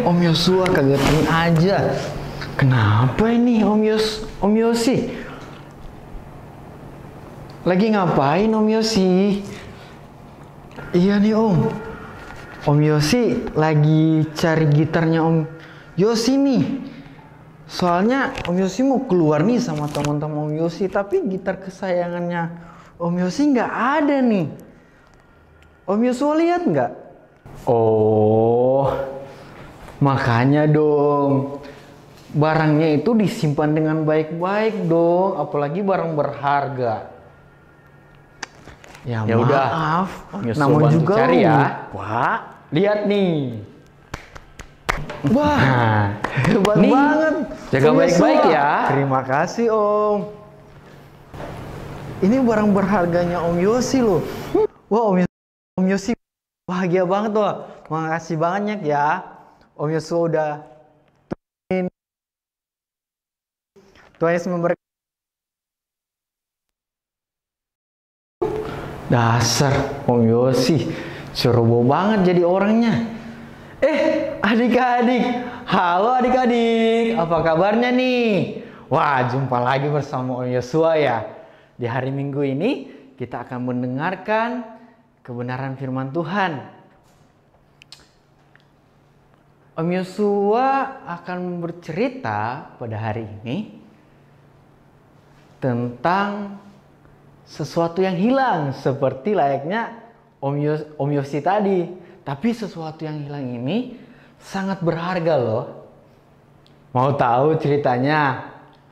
Om Yosua kagetin aja. Kenapa ini Om Yosi? Lagi ngapain Om Yosi? Iya nih Om. Om Yosi lagi cari gitarnya Om Yosi nih. Soalnya Om Yosi mau keluar nih sama teman-teman Om Yosi, tapi gitar kesayangannya Om Yosi nggak ada nih. Om Yosua lihat nggak? Oh, makanya dong. Barangnya itu disimpan dengan baik-baik dong, apalagi barang berharga. Ya udah, Om Yosua namun bantu juga cari ya. Wah, lihat nih. Wah, hebat nih, banget. Jaga baik-baik ya. Terima kasih Om. Ini barang berharganya Om Yosi loh. Wah, Om Yosi bahagia banget loh. Makasih banyak ya. Om Yosua udah Tuhan Yesus memberkati. Dasar Om Yosi, ceroboh banget jadi orangnya. Adik-adik, halo adik-adik, apa kabarnya nih? Wah, jumpa lagi bersama Om Yosua ya. Di hari Minggu ini kita akan mendengarkan kebenaran firman Tuhan. Om Yosua akan bercerita pada hari ini tentang sesuatu yang hilang, seperti layaknya Om Yosi tadi. Tapi sesuatu yang hilang ini sangat berharga loh. Mau tahu ceritanya?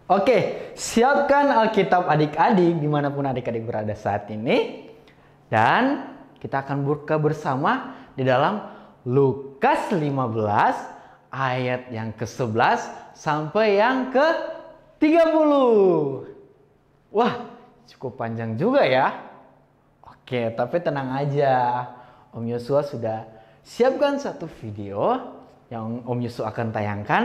Oke, siapkan Alkitab adik-adik dimanapun adik-adik berada saat ini. Dan kita akan buka bersama di dalam Lukas 15 ayat yang ke-11 sampai yang ke-30. Wah, cukup panjang juga ya. Oke, tapi tenang aja. Om Yosua sudah siapkan satu video yang Om Yosua akan tayangkan.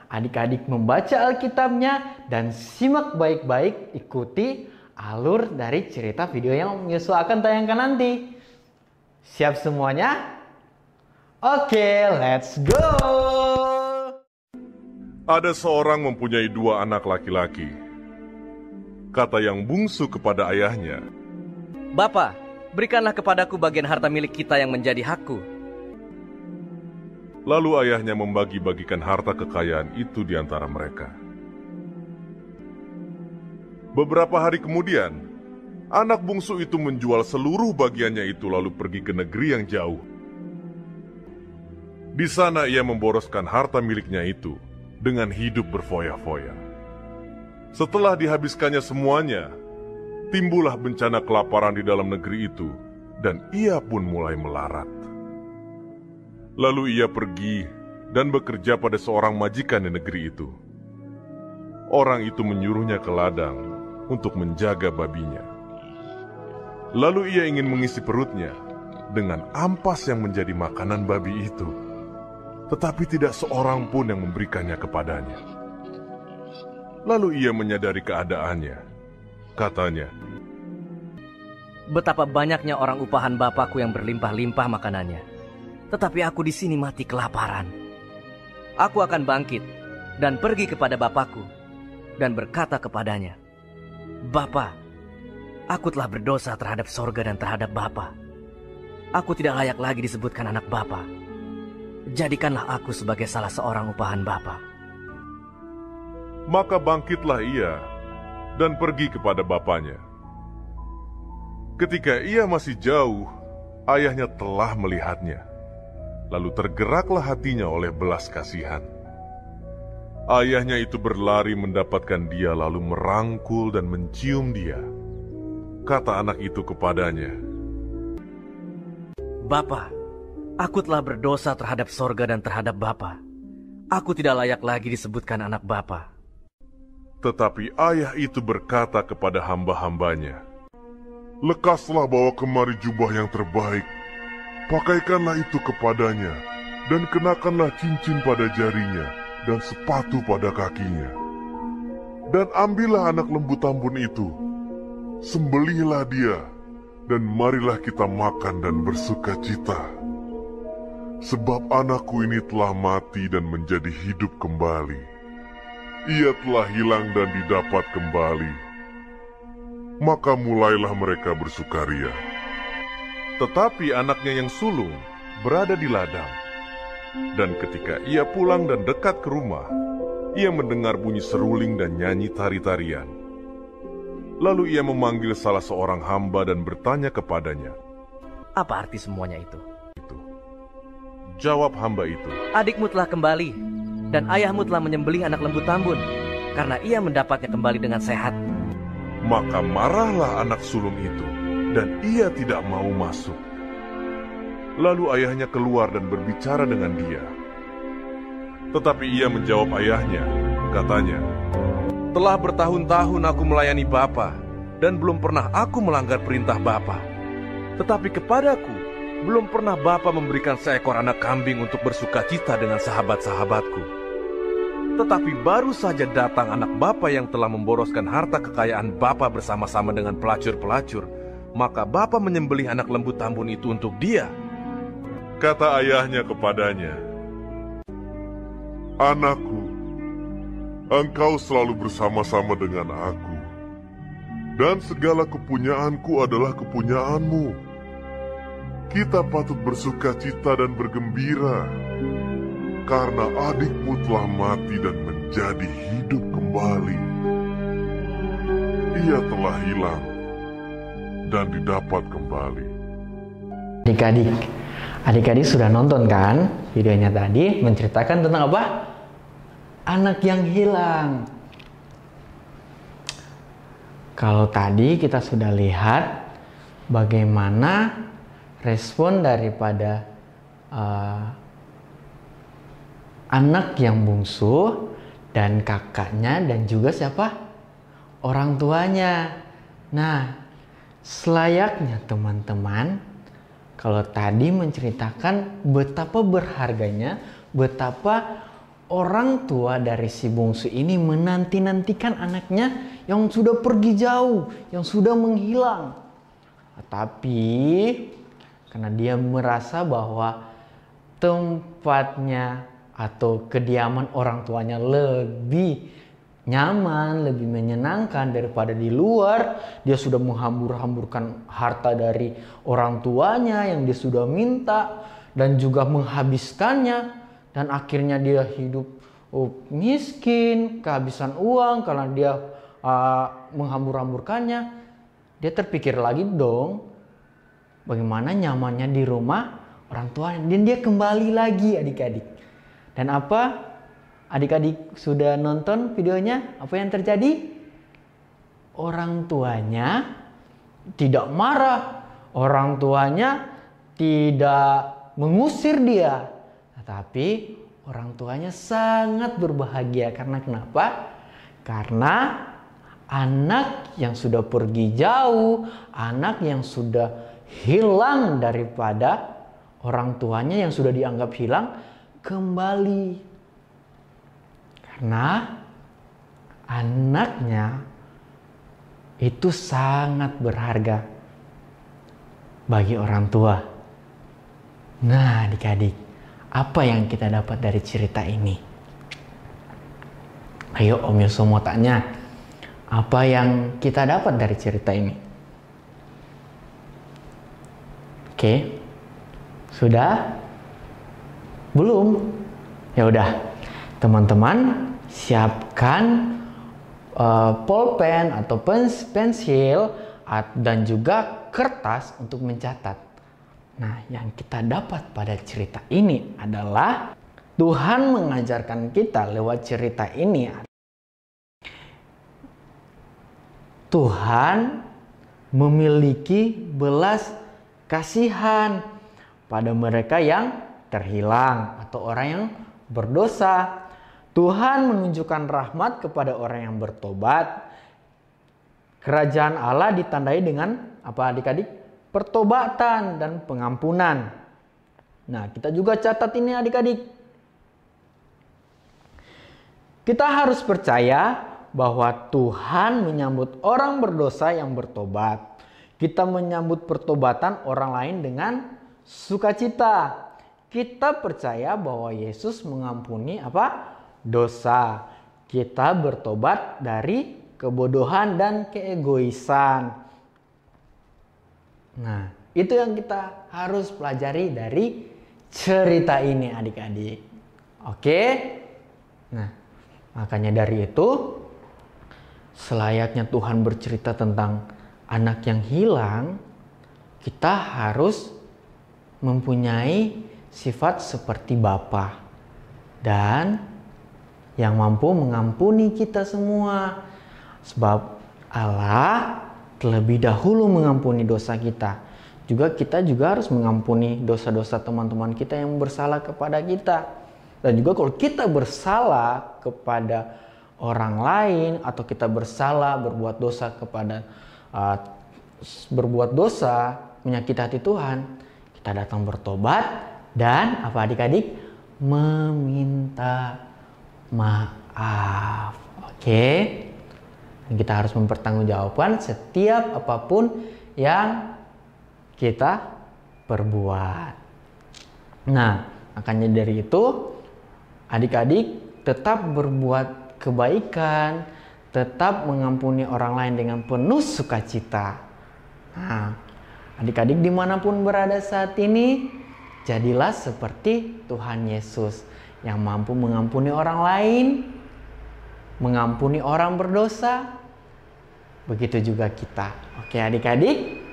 Adik-adik membaca Alkitabnya dan simak baik-baik, ikuti alur dari cerita video yang Om Yosua akan tayangkan nanti. Siap semuanya? Oke, let's go! Ada seorang mempunyai 2 anak laki-laki. Kata yang bungsu kepada ayahnya, "Bapa, berikanlah kepadaku bagian harta milik kita yang menjadi hakku." Lalu ayahnya membagi-bagikan harta kekayaan itu di antara mereka. Beberapa hari kemudian, anak bungsu itu menjual seluruh bagiannya itu lalu pergi ke negeri yang jauh. Di sana ia memboroskan harta miliknya itu dengan hidup berfoya-foya. Setelah dihabiskannya semuanya, timbullah bencana kelaparan di dalam negeri itu, dan ia pun mulai melarat. Lalu ia pergi dan bekerja pada seorang majikan di negeri itu. Orang itu menyuruhnya ke ladang untuk menjaga babinya. Lalu ia ingin mengisi perutnya dengan ampas yang menjadi makanan babi itu, tetapi tidak seorang pun yang memberikannya kepadanya. Lalu ia menyadari keadaannya. Katanya, "Betapa banyaknya orang upahan bapakku yang berlimpah-limpah makanannya, tetapi aku di sini mati kelaparan. Aku akan bangkit dan pergi kepada bapakku dan berkata kepadanya, 'Bapa, aku telah berdosa terhadap sorga dan terhadap Bapa. Aku tidak layak lagi disebutkan anak Bapa. Jadikanlah aku sebagai salah seorang upahan Bapa.' Maka bangkitlah ia dan pergi kepada bapaknya. Ketika ia masih jauh, ayahnya telah melihatnya. Lalu tergeraklah hatinya oleh belas kasihan. Ayahnya itu berlari mendapatkan dia lalu merangkul dan mencium dia. Kata anak itu kepadanya, 'Bapa, aku telah berdosa terhadap sorga dan terhadap Bapa. Aku tidak layak lagi disebutkan anak Bapa.' Tetapi ayah itu berkata kepada hamba-hambanya, 'Lekaslah bawa kemari jubah yang terbaik, pakaikanlah itu kepadanya, dan kenakanlah cincin pada jarinya, dan sepatu pada kakinya. Dan ambillah anak lembu tambun itu, sembelihlah dia, dan marilah kita makan dan bersuka cita. Sebab anakku ini telah mati dan menjadi hidup kembali. Ia telah hilang dan didapat kembali. Maka mulailah mereka bersukaria. Tetapi anaknya yang sulung berada di ladang. Dan ketika ia pulang dan dekat ke rumah, ia mendengar bunyi seruling dan nyanyi tari-tarian. Lalu ia memanggil salah seorang hamba dan bertanya kepadanya, Apa arti semuanya itu? Jawab hamba itu, Adikmu telah kembali, dan ayahmu telah menyembelih anak lembu tambun, karena ia mendapatnya kembali dengan sehat. Maka marahlah anak sulung itu, dan ia tidak mau masuk. Lalu ayahnya keluar dan berbicara dengan dia. Tetapi ia menjawab ayahnya, katanya, Telah bertahun-tahun aku melayani Bapa, dan belum pernah aku melanggar perintah Bapa. Tetapi kepadaku, belum pernah Bapa memberikan seekor anak kambing untuk bersukacita dengan sahabat-sahabatku. Tetapi baru saja datang anak Bapa yang telah memboroskan harta kekayaan Bapa bersama-sama dengan pelacur-pelacur, maka Bapa menyembelih anak lembu tambun itu untuk dia. Kata ayahnya kepadanya, Anakku, engkau selalu bersama-sama dengan aku, dan segala kepunyaanku adalah kepunyaanmu. Kita patut bersuka cita dan bergembira, karena adikmu telah mati dan menjadi hidup kembali. Ia telah hilang dan didapat kembali. Adik-adik sudah nonton kan videonya tadi, menceritakan tentang apa? Anak yang hilang. Kalau tadi kita sudah lihat bagaimana respon daripada anak yang bungsu dan kakaknya dan juga siapa? Orang tuanya. Nah, selayaknya teman-teman, kalau tadi menceritakan betapa berharganya, betapa orang tua dari si bungsu ini menanti-nantikan anaknya yang sudah pergi jauh, yang sudah menghilang. Tapi karena dia merasa bahwa tempatnya atau kediaman orang tuanya lebih nyaman, lebih menyenangkan daripada di luar, dia sudah menghambur-hamburkan harta dari orang tuanya yang dia sudah minta dan juga menghabiskannya, dan akhirnya dia hidup miskin, kehabisan uang karena dia menghambur-hamburkannya. Dia terpikir lagi dong, bagaimana nyamannya di rumah orang tuanya, dan dia kembali lagi adik-adik. Dan apa? Adik-adik sudah nonton videonya, apa yang terjadi? Orang tuanya tidak marah, orang tuanya tidak mengusir dia, tetapi orang tuanya sangat berbahagia. Karena kenapa? Karena anak yang sudah pergi jauh, anak yang sudah hilang daripada orang tuanya yang sudah dianggap hilang, kembali. Karena anaknya itu sangat berharga bagi orang tua. Nah, adik-adik, apa yang kita dapat dari cerita ini? Ayo Om Yoso mau tanya, apa yang kita dapat dari cerita ini? Oke, sudah? Belum? Ya udah, teman-teman siapkan pulpen atau pensil dan juga kertas untuk mencatat. Nah, yang kita dapat pada cerita ini adalah Tuhan mengajarkan kita lewat cerita ini. Tuhan memiliki belas kasihan pada mereka yang terhilang atau orang yang berdosa. Tuhan menunjukkan rahmat kepada orang yang bertobat. Kerajaan Allah ditandai dengan apa adik-adik? Pertobatan dan pengampunan. Nah, kita juga catat ini adik-adik. Kita harus percaya bahwa Tuhan menyambut orang berdosa yang bertobat. Kita menyambut pertobatan orang lain dengan sukacita. kita percaya bahwa Yesus mengampuni apa? Dosa. Kita bertobat dari kebodohan dan keegoisan. Nah, itu yang kita harus pelajari dari cerita ini adik-adik. Oke? Nah, makanya dari itu selayaknya Tuhan bercerita tentang anak yang hilang, kita harus mempunyai sifat seperti Bapa dan yang mampu mengampuni kita semua. Sebab Allah terlebih dahulu mengampuni dosa kita. Kita juga harus mengampuni dosa-dosa teman-teman kita yang bersalah kepada kita. Dan juga kalau kita bersalah kepada orang lain atau kita bersalah berbuat dosa menyakiti hati Tuhan, kita datang bertobat dan apa adik-adik? Meminta maaf. Oke? Dan kita harus mempertanggungjawabkan setiap apapun yang kita perbuat. Nah, makanya dari itu adik-adik tetap berbuat kebaikan, tetap mengampuni orang lain dengan penuh sukacita. Nah, adik-adik dimanapun berada saat ini, jadilah seperti Tuhan Yesus yang mampu mengampuni orang lain, mengampuni orang berdosa. Begitu juga kita. Oke adik-adik,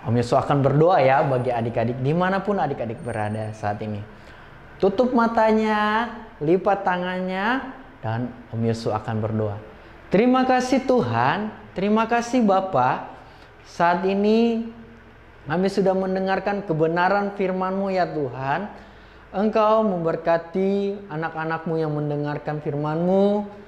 Om Yesus akan berdoa ya bagi adik-adik dimanapun adik-adik berada saat ini. Tutup matanya, lipat tangannya, dan Om Yesus akan berdoa. Terima kasih Tuhan, terima kasih Bapa. Saat ini kami sudah mendengarkan kebenaran firman-Mu ya Tuhan. Engkau memberkati anak-anak-Mu yang mendengarkan firman-Mu.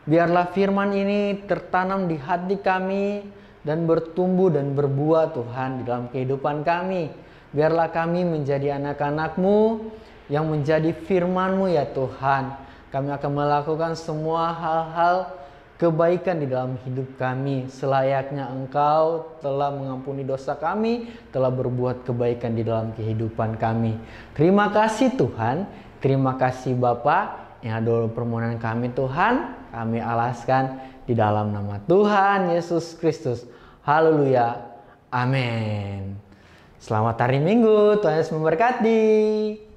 Biarlah firman ini tertanam di hati kami dan bertumbuh dan berbuah Tuhan di dalam kehidupan kami. Biarlah kami menjadi anak-anak-Mu yang menjadi firman-Mu ya Tuhan. Kami akan melakukan semua hal-hal kebaikan di dalam hidup kami. Selayaknya Engkau telah mengampuni dosa kami, telah berbuat kebaikan di dalam kehidupan kami. Terima kasih Tuhan, terima kasih Bapa. Yang adalah permohonan kami Tuhan, kami alaskan di dalam nama Tuhan Yesus Kristus. Haleluya. Amin. Selamat hari Minggu, Tuhan Yesus memberkati.